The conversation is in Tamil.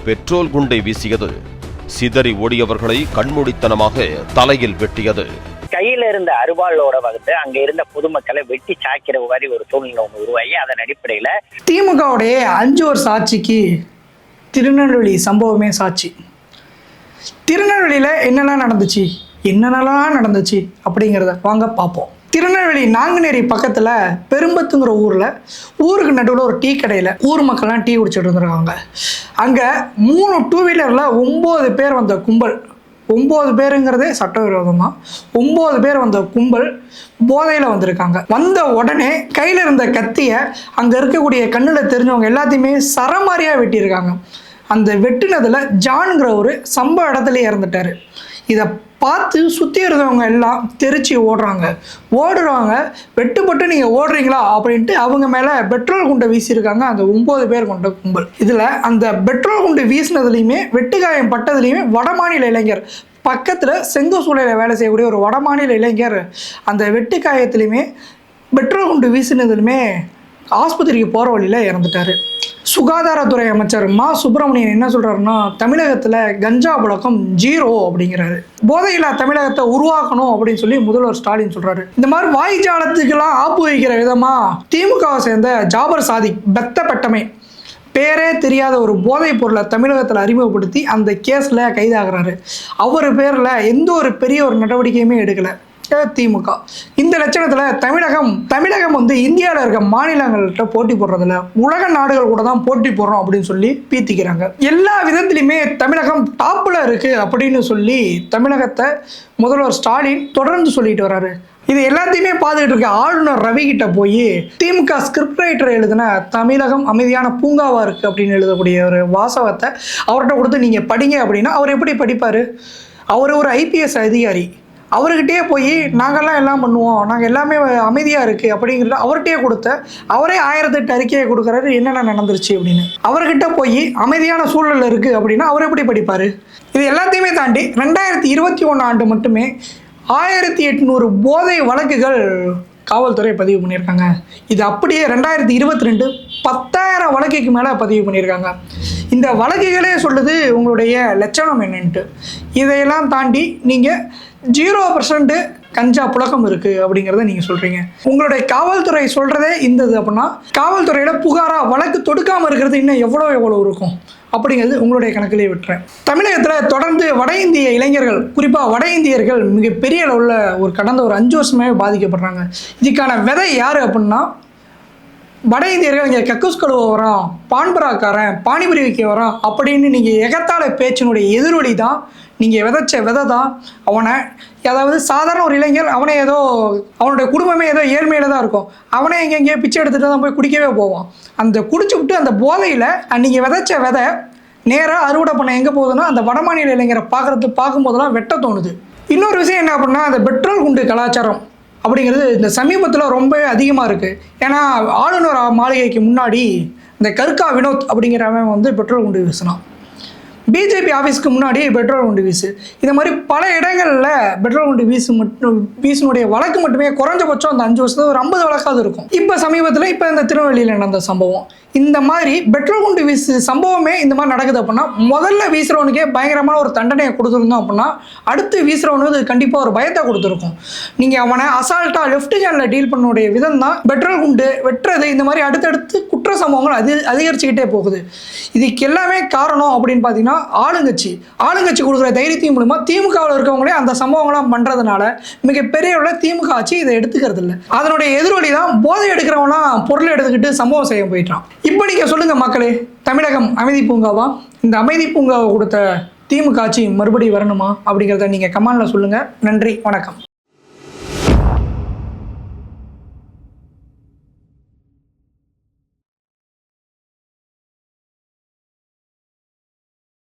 பெட்ரோல் குண்டை வீசியது. சிதறி ஓடியவர்களை கண்மூடித்தனமாக தலையில் வெட்டியது. கையில இருந்த அருவாளோட வகுத்து அங்க இருந்த பொதுமக்களை வெட்டி சாய்க்கிற மாதிரி ஒரு சூழ்நிலை ஒன்று உருவாகி அதன் அடிப்படையில திமுகவுடைய 5 வருஷ ஆட்சிக்கு திருநெல்வேலி சம்பவமே சாட்சி. திருநெல்வேலியில என்னெல்லாம் நடந்துச்சு அப்படிங்கிறத வாங்க பார்ப்போம். திருநெல்வேலி நாங்குநேரி பக்கத்தில் பெரும்பத்துங்கிற ஊருக்கு நடுவில் ஒரு டீ கடையில் ஊர் மக்கள்லாம் டீ குடிச்சிட்டு இருந்திருக்காங்க. அங்கே 3 2 வீலரில் 9 பேர் வந்த கும்பல், 9 பேருங்கிறதே சட்டவிரோதம் தான், 9 பேர் வந்த கும்பல் போதையில் வந்திருக்காங்க. வந்த உடனே கையில் இருந்த கத்தியை அங்கே இருக்கக்கூடிய கண்ணில் தெரிஞ்சவங்க எல்லாத்தையுமே சரமாரியாக வெட்டியிருக்காங்க. அந்த வெட்டினதில் ஜான்கிற ஒரு சம்பவ இடத்துல இறந்துட்டார். இதை பார்த்து சுற்றி இருந்தவங்க எல்லாம் தெரிச்சு ஓடுறாங்க. வெட்டுப்பட்டு நீங்கள் ஓடுறீங்களா அப்படின்ட்டு அவங்க மேலே பெட்ரோல் குண்டை வீசியிருக்காங்க அந்த 9 பேர் கொண்ட கும்பல். இதில் அந்த பெட்ரோல் குண்டு வீசினதுலையுமே வெட்டுக்காயம் பட்டதுலையுமே வடமாநில இளைஞர், பக்கத்தில் செங்கசூளையில் வேலை செய்யக்கூடிய ஒரு வடமாநில இளைஞர் அந்த வெட்டுக்காயத்துலையுமே பெட்ரோல் குண்டு வீசினதுலையுமே ஆஸ்பத்திரிக்கு போகிற வழியில் இறந்துட்டார். சுகாதாரத்துறை அமைச்சர் மா சுப்பிரமணியன் என்ன சொல்கிறாருன்னா, தமிழகத்தில் கஞ்சா புழக்கம் 0 அப்படிங்கிறாரு. போதையில்லா தமிழகத்தை உருவாக்கணும் அப்படின்னு சொல்லி முதல்வர் ஸ்டாலின் சொல்கிறாரு. இந்த மாதிரி வாய்ஜாலத்துக்கெல்லாம் ஆப்பு வைக்கிற விதமாக திமுகவை சேர்ந்த ஜாபர் சாதிக் பெத்தப்பட்டமை பேரே தெரியாத ஒரு போதைப் பொருளை தமிழகத்தில் அறிமுகப்படுத்தி அந்த கேஸில் கைதாகிறாரு. அவர் பேரில் எந்த ஒரு பெரிய ஒரு நடவடிக்கையுமே எடுக்கலை திமுக. இந்த லட்சணத்தில் தமிழகம் வந்து இந்தியாவில் இருக்க மாநிலங்கள்கிட்ட போட்டி போடுறதில்ல, உலக நாடுகள் கூட தான் போட்டி போடுறோம் அப்படின்னு சொல்லி பீத்திக்கிறாங்க. எல்லா விதத்திலையுமே தமிழகம் டாப்பில் இருக்குது அப்படின்னு சொல்லி தமிழகத்தை முதல்வர் ஸ்டாலின் தொடர்ந்து சொல்லிட்டு வர்றாரு. இது எல்லாத்தையுமே பார்த்துக்கிட்டு இருக்க ஆளுநர் ரவி கிட்ட போய் திமுக ஸ்கிரிப்ட் ரைட்டர் எழுதின தமிழகம் அமைதியான பூங்காவாக இருக்குது அப்படின்னு எழுதக்கூடிய ஒரு வாசகத்தை அவர்கிட்ட கொடுத்து நீங்கள் படிங்க அப்படின்னா அவர் எப்படி படிப்பார்? அவர் ஒரு IPS அதிகாரி. அவர்கிட்டயே போய் நாங்கள்லாம் எல்லாம் பண்ணுவோம், நாங்கள் எல்லாமே அமைதியாக இருக்குது அப்படிங்கிறத அவர்கிட்டயே கொடுத்த அவரே 1008 அறிக்கையை கொடுக்குறாரு என்னென்ன நடந்துருச்சு அப்படின்னு. அவர்கிட்ட போய் அமைதியான சூழல் இருக்குது அப்படின்னா அவர் எப்படி படிப்பார்? இது எல்லாத்தையுமே தாண்டி 2021 ஆண்டு மட்டுமே 1800 போதை வழக்குகள் காவல்துறை பதிவு பண்ணியிருக்காங்க. இது அப்படியே 2022 10,000 வழக்குக்கு மேலே பதிவு பண்ணியிருக்காங்க. இந்த வழக்குகளே சொல்லுது உங்களுடைய லட்சணம் என்னன்ட்டு. இதையெல்லாம் தாண்டி நீங்கள் 0% கஞ்சா புழக்கம் இருக்குது அப்படிங்கிறத நீங்கள் சொல்கிறீங்க. உங்களுடைய காவல்துறை சொல்கிறதே இந்தது அப்படின்னா காவல்துறையில் புகாராக வழக்கு தொடுக்காமல் இருக்கிறது இன்னும் எவ்வளோ இருக்கும் அப்படிங்கிறது உங்களுடைய கணக்கிலே விட்டுறேன். தமிழகத்தில் தொடர்ந்து வட இந்திய இளைஞர்கள், குறிப்பாக வட இந்தியர்கள் மிகப்பெரிய அளவில் கடந்த ஒரு 5 வருஷமே பாதிக்கப்படுறாங்க. இதுக்கான விதை யார் அப்படின்னா வட இந்தியர்கள் இங்கே கக்கூஸ் கழுவ வரான், பான்பராக்காரன், பானிபுரி வைக்க வரான் அப்படின்னு நீங்கள் எகத்தாழ பேச்சினுடைய எதிரொலி தான், நீங்கள் விதைச்ச விதை தான் அவனை, அதாவது சாதாரண ஒரு இளைஞர் அவனை ஏதோ அவனுடைய குடும்பமே ஏதோ ஏழ்மையில தான் இருக்கும், அவனே எங்கெங்கேயோ பிச்சை எடுத்துகிட்டு தான் போய் குடிக்கவே போவான். அந்த குடிச்சு விட்டு அந்த போதையில் நீங்கள் விதைச்ச விதை நேராக அறுவடை பண்ண எங்கே போகுதுன்னா அந்த வடமாநில இளைஞரை பார்க்கும்போதெல்லாம் வெட்ட தோணுது. இன்னொரு விஷயம் என்ன அப்படின்னா, அந்த பெட்ரோல் குண்டு கலாச்சாரம் அப்படிங்கிறது இந்த சமீபத்தில் ரொம்ப அதிகமாக இருக்குது. ஏன்னா ஆளுநர் மாளிகைக்கு முன்னாடி இந்த கர்கா வினோத் அப்படிங்கிறவன் வந்து பெட்ரோல் குண்டு வீசினான். பிஜேபி ஆஃபீஸ்க்கு முன்னாடி பெட்ரோல் குண்டு வீசு, இந்த மாதிரி பல இடங்களில் பெட்ரோல் குண்டு வீசினுடைய வழக்கு மட்டுமே குறைஞ்சபட்சம் அந்த 5 வருஷத்துல ஒரு 50 வழக்காவது இருக்கும். இப்போ சமீபத்தில் இந்த திருநெல்வேலியில் நடந்த சம்பவம், இந்த மாதிரி பெட்ரோல் குண்டு வீசு சம்பவமே இந்த மாதிரி நடக்குது அப்படின்னா முதல்ல வீசுறவனுக்கே பயங்கரமான ஒரு தண்டனையை கொடுத்துருந்தோம் அப்படின்னா அடுத்து வீசுறவனுக்கு கண்டிப்பாக ஒரு பயத்தை கொடுத்துருக்கும். நீங்கள் அவனை அசால்ட்டாக லெஃப்ட் ஹேண்டில் டீல் பண்ணக்கூடிய விதம் தான் பெட்ரோல் குண்டு வெட்டுறது, இந்த மாதிரி அடுத்தடுத்து குற்ற சம்பவங்கள் அதிகரிச்சுக்கிட்டே போகுது. இதுக்கு எல்லாமே காரணம் அப்படின்னு பார்த்தீங்கன்னா ஆளுங்கட்சி கொடுக்குற தைரியத்தின் மூலமா திமுகவில் இருக்கவங்களே அந்த சம்பவங்களாம் பண்ணுறதுனால மிகப்பெரிய உள்ள திமுக ஆட்சி இதை எடுத்துக்கிறது இல்லை. அதனுடைய எதிரொலி தான் போதை எடுக்கிறவங்களாம் பொருளை எடுத்துக்கிட்டு சம்பவம் செய்ய போயிட்டான். இப்போ நீங்கள் சொல்லுங்கள் மக்களே, தமிழகம் அமைதி பூங்காவா? இந்த அமைதி பூங்காவை கொடுத்த திமுக ஆட்சி மறுபடியும் வரணுமா அப்படிங்கிறத நீங்கள் கமெண்ட்ல சொல்லுங்கள். நன்றி, வணக்கம்.